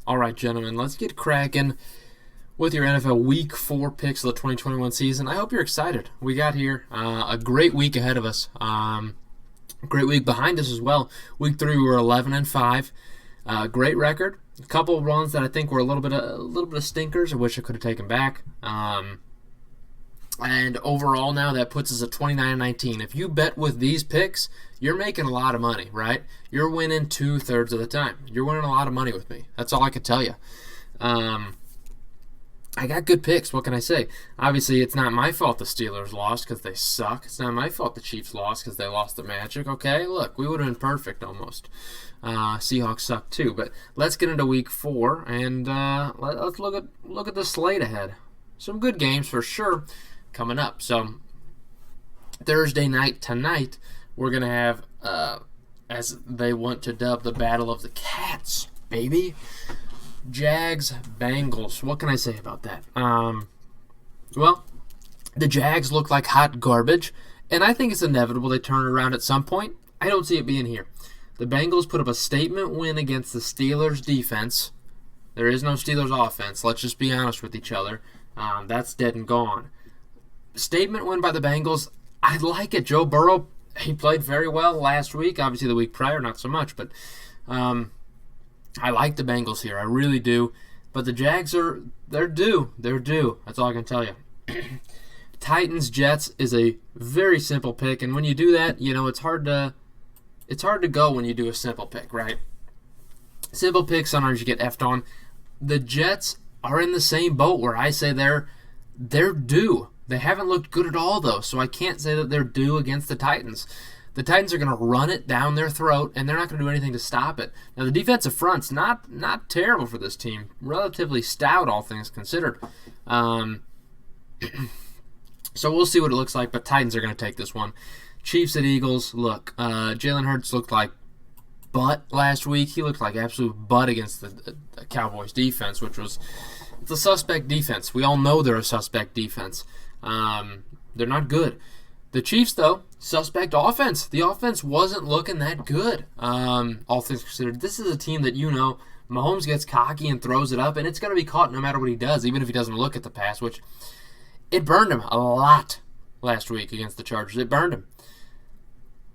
All right, gentlemen, let's get cracking with your NFL Week 4 picks of the 2021 season. I hope you're excited. We got here a great week ahead of us. Great week behind us as well. Week 3, we were 11-5. Great record. A couple of runs that I think were a little bit of stinkers. I wish I could have taken back. And overall now that puts us at 29-19. If you bet with these picks, you're making a lot of money, right? You're winning 2/3 of the time. You're winning a lot of money with me. That's all I can tell you. I got good picks. What can I say? Obviously, it's not my fault the Steelers lost because they suck. It's not my fault the Chiefs lost because they lost the Magic. Okay, look, we would have been perfect almost. Seahawks suck too. But let's get into Week 4 and let's look at the slate ahead. Some good games for sure coming up. So Thursday night tonight, we're gonna have as they want to dub the Battle of the Cats, baby. Jags, Bengals. What can I say about that? Well, the Jags look like hot garbage, and I think it's inevitable they turn around at some point. I don't see it being here. The Bengals put up a statement win against the Steelers defense. There is no Steelers offense. Let's just be honest with each other. That's dead and gone. Statement win by the Bengals. I like it. Joe Burrow, he played very well last week. Obviously, the week prior, not so much, but I like the Bengals here. I really do. But the Jags they're due. They're due. That's all I can tell you. Titans, Jets is a very simple pick. And when you do that, it's hard to go when you do a simple pick, right? Simple picks, sometimes you get effed on. The Jets are in the same boat where I say they're due. They haven't looked good at all, though, so I can't say that they're due against the Titans. The Titans are going to run it down their throat, and they're not going to do anything to stop it. Now, the defensive front's not terrible for this team. Relatively stout, all things considered. So we'll see what it looks like, but Titans are going to take this one. Chiefs at Eagles. Look, Jalen Hurts looked like butt last week. He looked like absolute butt against the Cowboys defense, which was it's a suspect defense. We all know they're a suspect defense. They're not good. The Chiefs, though, suspect offense. The offense wasn't looking that good, all things considered. This is a team that Mahomes gets cocky and throws it up, and it's going to be caught no matter what he does, even if he doesn't look at the pass, which it burned him a lot last week against the Chargers. It burned him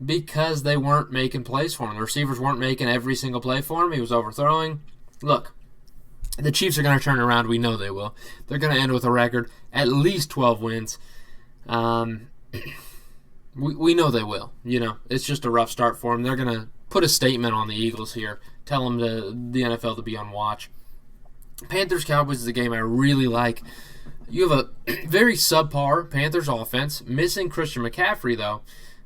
because they weren't making plays for him. The receivers weren't making every single play for him. He was overthrowing. Look, the Chiefs are going to turn around. We know they will. They're going to end with a record, at least 12 wins. We know they will. It's just a rough start for them. They're going to put a statement on the Eagles here. Tell them the NFL to be on watch. Panthers-Cowboys is a game I really like. You have a very subpar Panthers offense, missing Christian McCaffrey, though,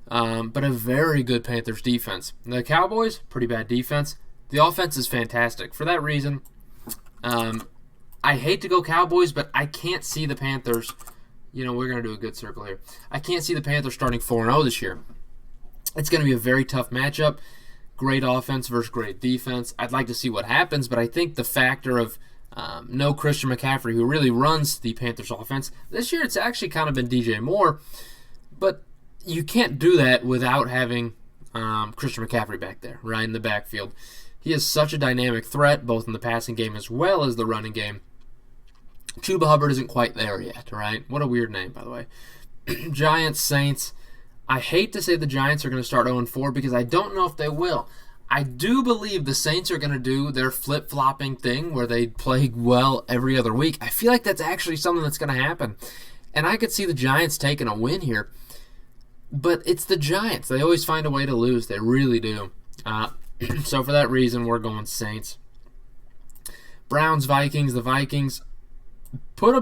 but a very good Panthers defense. The Cowboys, pretty bad defense. The offense is fantastic. For that reason, I hate to go Cowboys, but I can't see the Panthers. We're going to do a good circle here. I can't see the Panthers starting 4-0 this year. It's going to be a very tough matchup. Great offense versus great defense. I'd like to see what happens, but I think the factor of no Christian McCaffrey, who really runs the Panthers offense, this year it's actually kind of been DJ Moore, but you can't do that without having Christian McCaffrey back there, right in the backfield. He is such a dynamic threat, both in the passing game as well as the running game. Chuba Hubbard isn't quite there yet, right? What a weird name, by the way. Giants, Saints. I hate to say the Giants are going to start 0-4 because I don't know if they will. I do believe the Saints are going to do their flip-flopping thing where they play well every other week. I feel like that's actually something that's going to happen. And I could see the Giants taking a win here. But it's the Giants. They always find a way to lose. They really do. So for that reason, we're going Saints. Browns, Vikings. The Vikings put a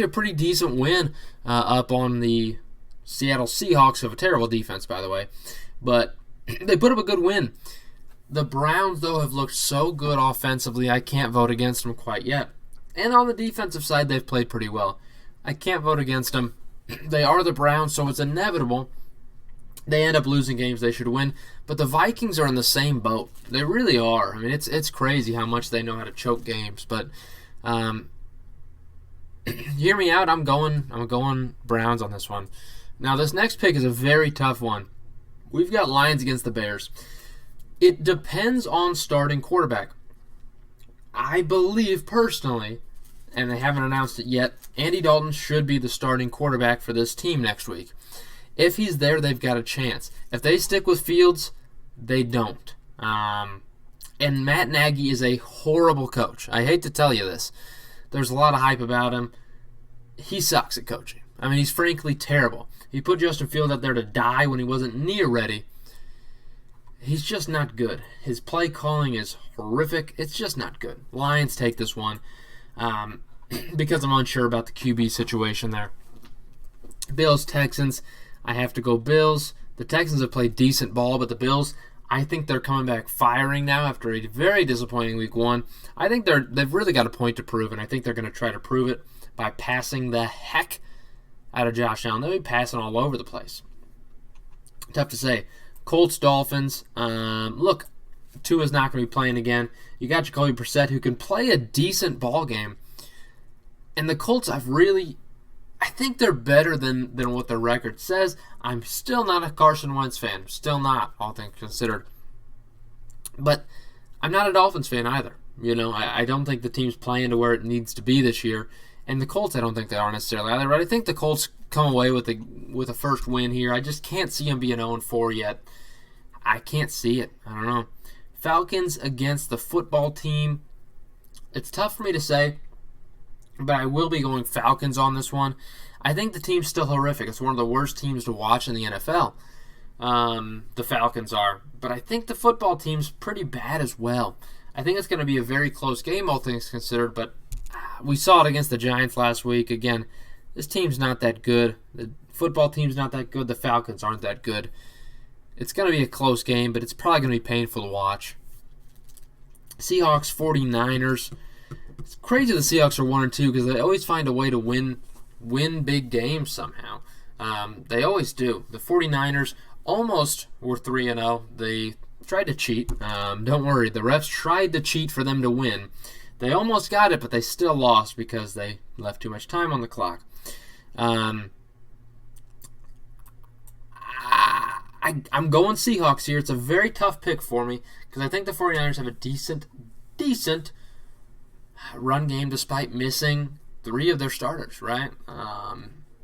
pretty decent win up on the Seattle Seahawks, who have a terrible defense, by the way. But they put up a good win. The Browns, though, have looked so good offensively, I can't vote against them quite yet. And on the defensive side, they've played pretty well. I can't vote against them. They are the Browns, so it's inevitable they end up losing games they should win. But the Vikings are in the same boat. They really are. I mean, it's crazy how much they know how to choke games. But hear me out. I'm going Browns on this one. Now, this next pick is a very tough one. We've got Lions against the Bears. It depends on starting quarterback. I believe personally, and they haven't announced it yet, Andy Dalton should be the starting quarterback for this team next week. If he's there, they've got a chance. If they stick with Fields, they don't. And Matt Nagy is a horrible coach. I hate to tell you this. There's a lot of hype about him. He sucks at coaching. I mean, he's frankly terrible. He put Justin Fields out there to die when he wasn't near ready. He's just not good. His play calling is horrific. It's just not good. Lions take this one because I'm unsure about the QB situation there. Bills, Texans. I have to go Bills. The Texans have played decent ball, but the Bills, I think they're coming back firing now after a very disappointing week one. I think they've really got a point to prove, and I think they're going to try to prove it by passing the heck out of Josh Allen. They'll be passing all over the place. Tough to say. Colts, Dolphins. Look, Tua's not going to be playing again. You got Jacoby Brissett, who can play a decent ball game. And the Colts, I think they're better than what their record says. I'm still not a Carson Wentz fan. Still not, all things considered. But I'm not a Dolphins fan either. I don't think the team's playing to where it needs to be this year. And the Colts, I don't think they are necessarily either. But I think the Colts come away with a first win here. I just can't see them being 0-4 yet. I can't see it. I don't know. Falcons against the football team. It's tough for me to say, but I will be going Falcons on this one. I think the team's still horrific. It's one of the worst teams to watch in the NFL. The Falcons are. But I think the football team's pretty bad as well. I think it's going to be a very close game, all things considered, but we saw it against the Giants last week. Again, this team's not that good. The football team's not that good. The Falcons aren't that good. It's going to be a close game, but it's probably going to be painful to watch. Seahawks, 49ers. It's crazy the Seahawks are 1-2 because they always find a way to win big games somehow. They always do. The 49ers almost were 3-0. They tried to cheat. Don't worry. The refs tried to cheat for them to win. They almost got it, but they still lost because they left too much time on the clock. I'm going Seahawks here. It's a very tough pick for me because I think the 49ers have a decent run game despite missing 3 of their starters, right?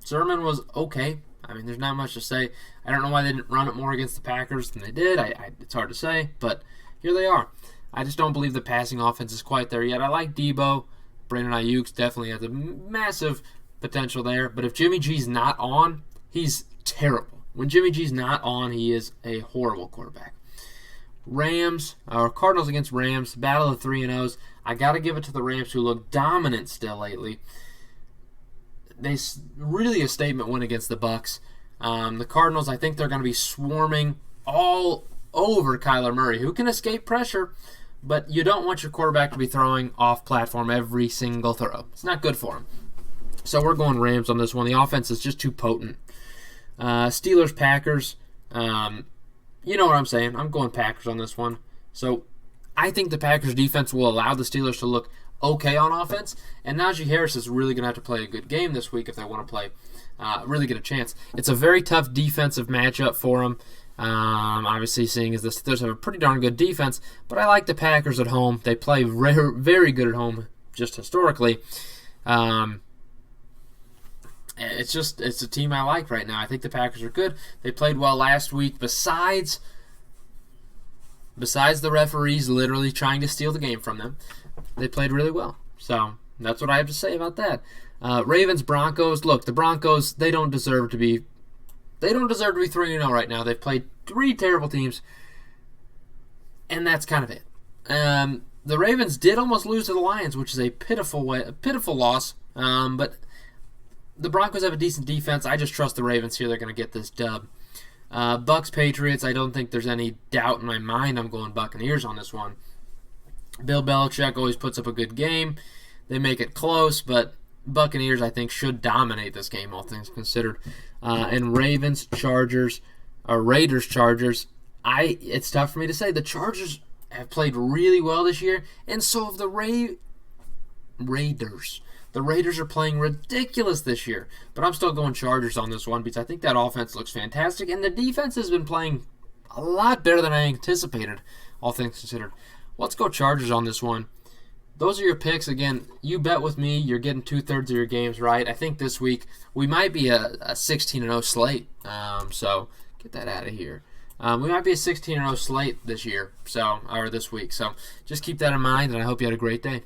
Sermon was okay. I mean, there's not much to say. I don't know why they didn't run it more against the Packers than they did. It's hard to say, but here they are. I just don't believe the passing offense is quite there yet. I like Debo. Brandon Ayuk definitely has a massive potential there. But if Jimmy G's not on, he's terrible. When Jimmy G's not on, he is a horrible quarterback. Cardinals against Rams, battle of 3-0s. I got to give it to the Rams, who look dominant still lately. They really a statement win against the Bucs. The Cardinals, I think they're going to be swarming all over Kyler Murray, who can escape pressure, but you don't want your quarterback to be throwing off platform every single throw. It's not good for him. So we're going Rams on this one. The offense is just too potent. Steelers, Packers. You know what I'm saying. I'm going Packers on this one. So I think the Packers defense will allow the Steelers to look okay on offense, and Najee Harris is really going to have to play a good game this week if they want to play, really get a chance. It's a very tough defensive matchup for them. Obviously, seeing as the Steelers have a pretty darn good defense, but I like the Packers at home. They play very good at home, just historically. It's a team I like right now. I think the Packers are good. They played well last week. Besides the referees literally trying to steal the game from them, they played really well. So that's what I have to say about that. Ravens, Broncos. Look, the Broncos, they don't deserve to be 3-0 right now. They've played 3 terrible teams, and that's kind of it. The Ravens did almost lose to the Lions, which is a pitiful loss. But the Broncos have a decent defense. I just trust the Ravens here. They're going to get this dub. Bucs, Patriots. I don't think there's any doubt in my mind. I'm going Buccaneers on this one. Bill Belichick always puts up a good game. They make it close, but Buccaneers, I think, should dominate this game, all things considered. And Ravens, Chargers, Raiders, Chargers. It's tough for me to say. The Chargers have played really well this year, and so have the Raiders. The Raiders are playing ridiculous this year, but I'm still going Chargers on this one because I think that offense looks fantastic, and the defense has been playing a lot better than I anticipated, all things considered. Let's go Chargers on this one. those are your picks. Again, you bet with me. You're getting 2/3 of your games right. I think this week we might be a 16-0 slate. So get that out of here. We might be a 16-0 slate this year, or this week. So just keep that in mind, and I hope you had a great day.